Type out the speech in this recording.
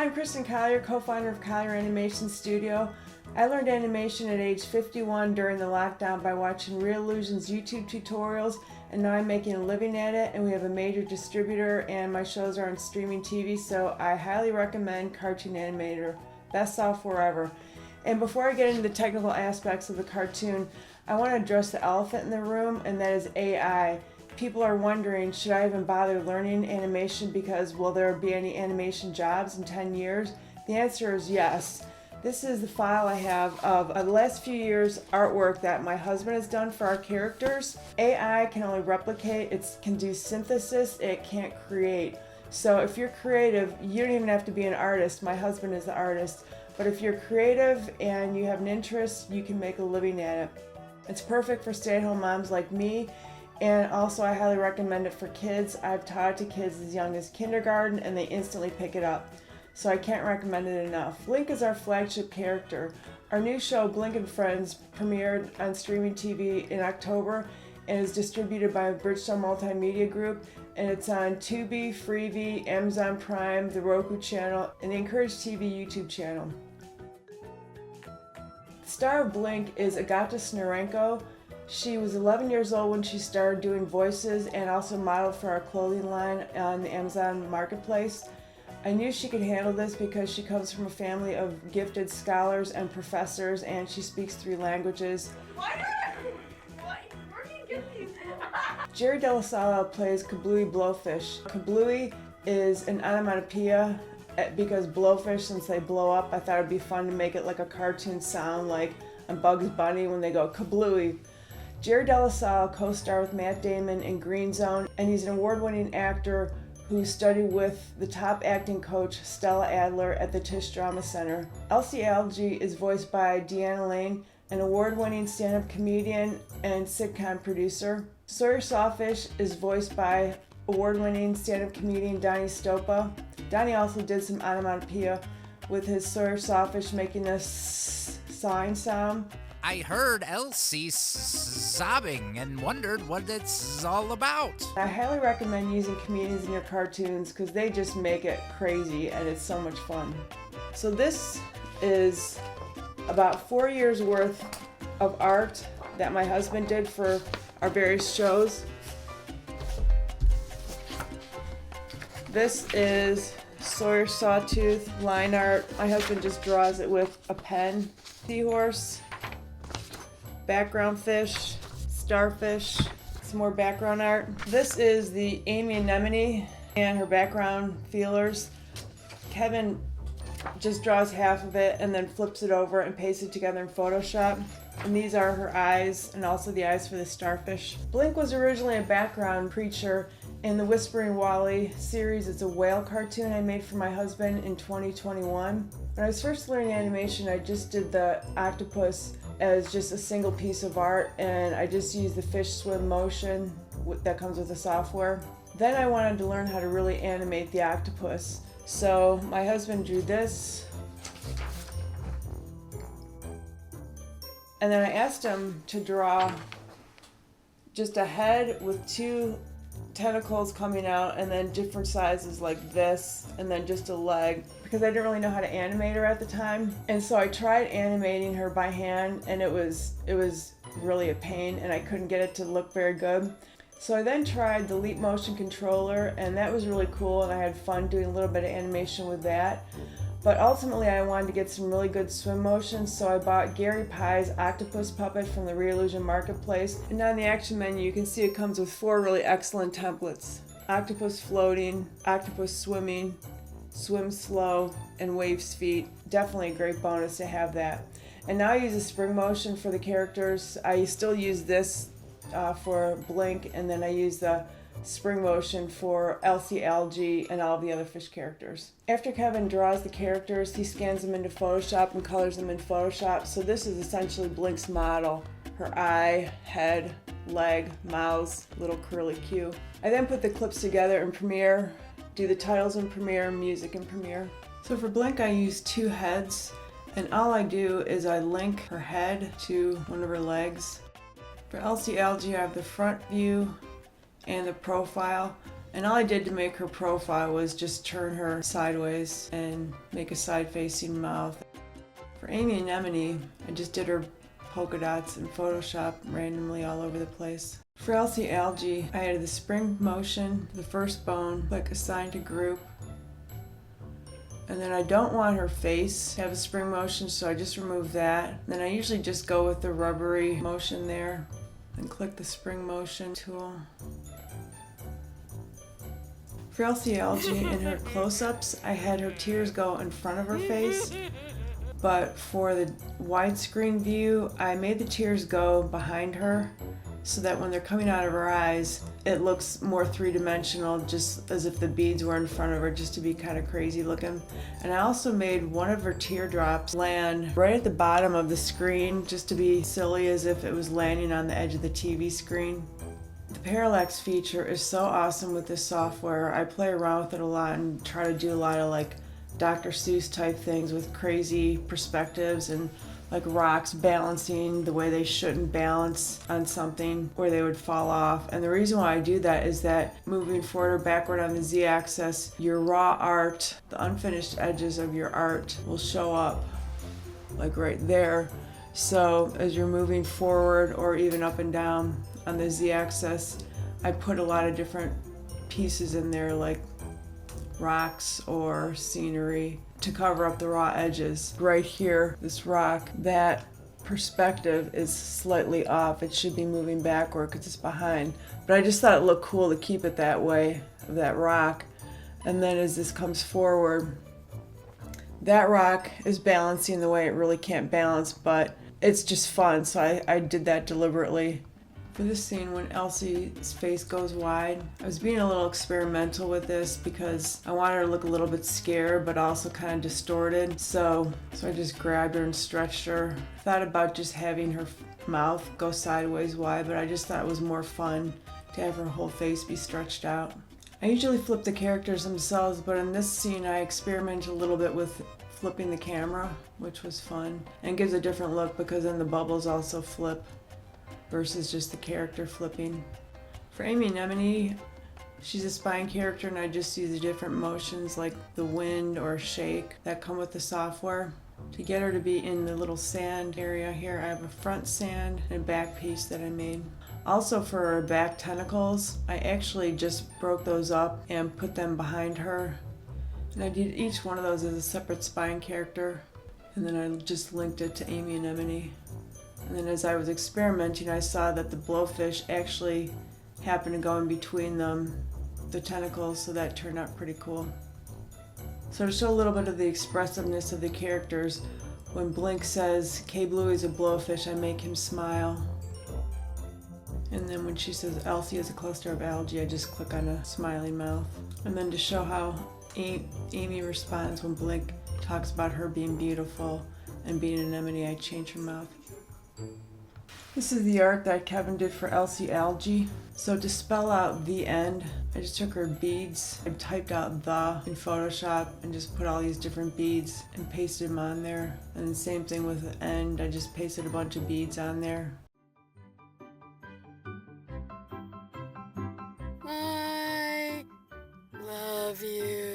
I'm Kristen Collier, co-founder of Collier Animation Studio. I learned animation at age 51 during the lockdown by watching Real Illusion's YouTube tutorials, and now I'm making a living at it, and we have a major distributor and my shows are on streaming TV, so I highly recommend Cartoon Animator. Best software ever. And before I get into the technical aspects of the cartoon, I want to address the elephant in the room, and that is AI. People are wondering, should I even bother learning animation because will there be any animation jobs in 10 years? The answer is yes. This is the file I have of the last few years' artwork that my husband has done for our characters. AI can only replicate, it can do synthesis, it can't create. So if you're creative, you don't even have to be an artist. My husband is the artist. But if you're creative and you have an interest, you can make a living at it. It's perfect for stay-at-home moms like me, and also I highly recommend it for kids. I've taught it to kids as young as kindergarten and they instantly pick it up. So I can't recommend it enough. Blink is our flagship character. Our new show, Blink and Friends, premiered on streaming TV in October and is distributed by Bridgestone Multimedia Group, and it's on Tubi, Freevee, Amazon Prime, the Roku channel, and the Encourage TV YouTube channel. The star of Blink is Agata Snorenko. She was 11 years old when she started doing voices and also modeled for our clothing line on the Amazon Marketplace. I knew she could handle this because she comes from a family of gifted scholars and professors, and she speaks 3 languages. Jerry Delasalle plays Kablooey Blowfish. Kablooey is an onomatopoeia because blowfish, since they blow up, I thought it'd be fun to make it like a cartoon sound, like on Bugs Bunny when they go kablooey. Jerry Delasalle co-starred with Matt Damon in Green Zone, and he's an award-winning actor who studied with the top acting coach Stella Adler at the Tisch Drama Center. Elsie Algie is voiced by Deanna Lane, an award-winning stand-up comedian and sitcom producer. Sawyer Sawfish is voiced by award-winning stand-up comedian Donnie Stopa. Donnie also did some onomatopoeia with his Sawyer Sawfish making a sawing sound. I heard Elsie sobbing and wondered what it's all about. I highly recommend using comedians in your cartoons because they just make it crazy and it's so much fun. So this is about 4 years worth of art that my husband did for our various shows. This is Sawyer Sawtooth line art. My husband just draws it with a pen. Seahorse, background fish, starfish, some more background art. This is the Amy Anemone and her background feelers. Kevin just draws half of it and then flips it over and pastes it together in Photoshop. And these are her eyes and also the eyes for the starfish. Blink was originally a background creature in the Whispering Wally series. It's a whale cartoon I made for my husband in 2021. When I was first learning animation, I just did the octopus as just a single piece of art, and I just used the fish swim motion that comes with the software. Then I wanted to learn how to really animate the octopus. So my husband drew this, and then I asked him to draw just a head with 2 tentacles coming out and then different sizes like this, and then just a leg, because I didn't really know how to animate her at the time. And so I tried animating her by hand, and it was really a pain, and I couldn't get it to look very good. So I then tried the Leap Motion controller, and that was really cool, and I had fun doing a little bit of animation with that. But ultimately I wanted to get some really good swim motions, so I bought Gary Pye's octopus puppet from the Real Illusion Marketplace. And on the action menu you can see it comes with 4 really excellent templates. Octopus floating, octopus swimming, swim slow, and waves feet. Definitely a great bonus to have that. And now I use a spring motion for the characters. I still use this for Blink, and then I use the spring motion for Elsie Algie and all the other fish characters. After Kevin draws the characters, he scans them into Photoshop and colors them in Photoshop. So this is essentially Blink's model. Her eye, head, leg, mouth, little curly Q. I then put the clips together in Premiere, do the titles in Premiere, music in Premiere. So for Blink I use 2 heads, and all I do is I link her head to one of her legs. For Elsie Algie I have the front view and the profile, And all I did to make her profile was just turn her sideways and make a side-facing mouth. For Amy Anemone, I just did her polka dots in Photoshop randomly all over the place. For Elsie Algae, I added the spring motion, the first bone, click assign to group. And then I don't want her face to have a spring motion, so I just remove that. Then I usually just go with the rubbery motion there and click the spring motion tool. For Elsie Algae, in her close-ups, I had her tears go in front of her face. But for the widescreen view, I made the tears go behind her so that when they're coming out of her eyes, it looks more three-dimensional, just as if the beads were in front of her, just to be kind of crazy looking. And I also made one of her teardrops land right at the bottom of the screen, just to be silly, as if it was landing on the edge of the TV screen. The parallax feature is so awesome with this software. I play around with it a lot and try to do a lot of like Dr. Seuss type things with crazy perspectives and like rocks balancing the way they shouldn't balance on something where they would fall off. And the reason why I do that is that moving forward or backward on the z-axis, your raw art, the unfinished edges of your art will show up like right there. So as you're moving forward or even up and down on the z-axis, I put a lot of different pieces in there like rocks or scenery to cover up the raw edges. Right here, this rock, that perspective is slightly off. It should be moving backward because it's behind. But I just thought it looked cool to keep it that way, of that rock. And then as this comes forward, that rock is balancing the way it really can't balance, but it's just fun, so I did that deliberately. For this scene, when Elsie's face goes wide, I was being a little experimental with this because I wanted her to look a little bit scared, but also kind of distorted. So I just grabbed her and stretched her. I thought about just having her mouth go sideways wide, but I just thought it was more fun to have her whole face be stretched out. I usually flip the characters themselves, but in this scene I experimented a little bit with flipping the camera, which was fun. And gives a different look because then the bubbles also flip versus just the character flipping. For Amy Anemone, she's a spine character and I just use the different motions like the wind or shake that come with the software. To get her to be in the little sand area here, I have a front sand and a back piece that I made. Also for her back tentacles, I actually just broke those up and put them behind her. And I did each one of those as a separate spine character. And then I just linked it to Amy Anemone. And then as I was experimenting, I saw that the blowfish actually happened to go in between them, the tentacles, so that turned out pretty cool. So to show a little bit of the expressiveness of the characters, when Blink says, "K. Bluey's a blowfish," I make him smile. And then when she says, "Elsie is a cluster of algae," I just click on a smiling mouth. And then to show how Amy responds when Blink talks about her being beautiful and being an anemone, I change her mouth. This is the art that Kevin did for Elsie Algae. So to spell out the end, I just took her beads and typed out the in Photoshop and just put all these different beads and pasted them on there. And the same thing with the end, I just pasted a bunch of beads on there. I love you.